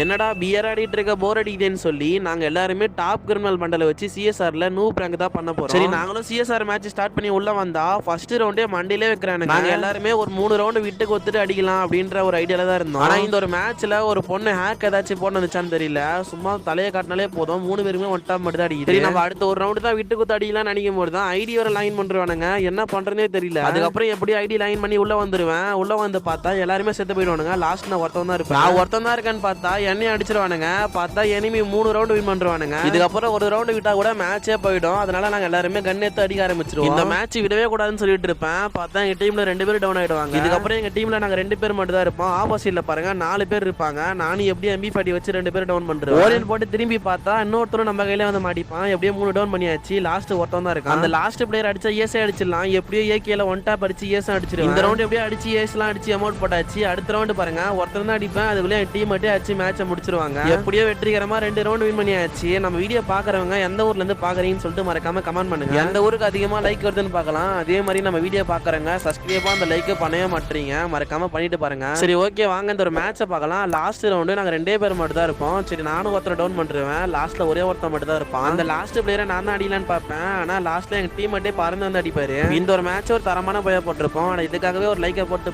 என்னடா பியர் ஆடிட்டு இருக்க போர் அடிக்குதுன்னு சொல்லி நாங்க எல்லாருமே டாப் கிரிமினல் பண்டலை வச்சு சிஎஸ்ஆர்ல நூப் ரேங்க் தான் பண்ண போறோம். சரி நாங்களும் சிஎஸ்ஆர் மேட்ச் ஸ்டார்ட் பண்ணி உள்ள வந்தா ஃபர்ஸ்ட் ரவுண்டே மண்டிலே வைக்கிறாங்க. நாங்க எல்லாருமே ஒரு 3 ரவுண்டு விட்டுக்கு ஒத்துட்டு அடிக்கலாம் அப்படின்ற ஒரு ஐடியால தான் இருந்தோம். ஆனா இந்த ஒரு மேட்ச்ல ஒரு பொண்ணு ஹேக் ஏதாச்சும் போட்டு வந்துச்சான்னு தெரியல. சும்மா தலையை காட்டினாலே போதும் 3 பேருமே ஒன் டாப் மட்டும் தான் அடிக்குது. சரி நம்ம அடுத்த ஒரு ரவுண்டு தான் விட்டு குத்து அடிக்கலாம்னு நினைக்கும் போது தான் ஐடி வர லைன் பண்றானுங்க. என்ன பண்றதுனே தெரியல. அதுக்கப்புறம் எப்படி ஐடி லைன் பண்ணி உள்ள வந்துருவேன். உள்ள வந்து பார்த்தா எல்லாருமே செத்து போயிடுவானுங்க. லாஸ்ட் நான் ஒருத்தன் தான் இருப்பேன். நான் ஒருத்தன் தான் இருக்கேன்னு பார்த்தா என்னையும் அடிச்சிருவானுங்க. பார்த்தா எனிமி 3 ரவுண்ட் வின் பண்றானுங்க. இதுக்கப்புறம் ஒரு ரவுண்ட் விட்டா கூட மேட்சே போயிடும். அதனால நாங்க எல்லாருமே கன் எடுத்து அடிக்க ஆரம்பிச்சிருவோம். இந்த மேட்ச் விடவே கூடாதுன்னு சொல்லிட்டு இருப்பேன். பார்த்தா எங்க டீம்ல 2 பேர் டவுன் ஆயிடுவாங்க. இதுக்கப்புறம் எங்க டீம்ல நாங்க 2 பேர் மட்டும் தான் இருப்போம். ஆப்போசிட்ல பாருங்க 4 பேர் இருப்பாங்க. நானும் எப்படி MP40 வச்சு 2 பேர் டவுன் பண்றேன். ஓரியன் போட்டு திரும்பி பார்த்தா இன்னொருத்தரும் நம்ம கையில வந்து மாட்டிப்பான். எப்படியே 3 டவுன் பண்ணியாச்சு. லாஸ்ட் ஒருத்தன் தான் இருக்கான். அந்த லாஸ்ட் பிளேயர் அடிச்சா ஏசே அடிச்சிடலாம். எப்படியோ ஏகேல ஒன் டாப் அடிச்சு ஏசே அடிச்சிருவேன். இந்த ரவுண்ட் எப்படியோ அடிச்சு ஏஸ்லாம் அடிச்சு அமௌண்ட் போட்டாச்சு. அடுத்த ரவுண்ட் பாருங்க ஒருத்தர் தான் அடிப்பேன். அதுக்குள்ளே என் டீம் மட்டும் அடிச்சு மேட்சை முடிச்சிருவாங்க. எப்படியோ வெற்றிகரமா 2 ரவுண்ட் வின் பண்ணியாச்சு. நம்ம வீடியோ பாக்குறவங்க எந்த ஊர்ல இருந்து பாக்குறீங்கன்னு சொல்லிட்டு மறக்காம கமெண்ட் பண்ணுங்க. எந்த ஊருக்கு அதிகமா லைக் வருதுன்னு பார்க்கலாம். அதே மாதிரி நம்ம வீடியோ பாக்குறவங்க சப்ஸ்கிரைபா அந்த லைக் பண்ணவே மாட்டீங்க. மறக்காம பண்ணிட்டு பாருங்க. சரி ஓகே வாங்க இந்த ஒரு மேட்சை பார்க்கலாம். லாஸ்ட் ரவுண்டு நாங்க 2 பேர் மட்டும் தான் இருப்போம். சரி நானும் ஒருத்தர் டவுன் பண்றேன். லாஸ்ட்ல ஒரே ஒருத்தர் மட்டும் தான் இருப்பான். அந்த லாஸ்ட் பிளேயரை நான் தான் அடிக்கலான்னு பார்ப்பேன். ஆனா லாஸ்ட்ல எங்க டீம் மட்டும் பறந்து வந்து அடிப்பாரு. இந்த ஒரு மேட்ச் ஒரு தரமான போய் போட்டிருப்போம். ஆனா இதுக்காகவே ஒரு லைக்கை போட்டு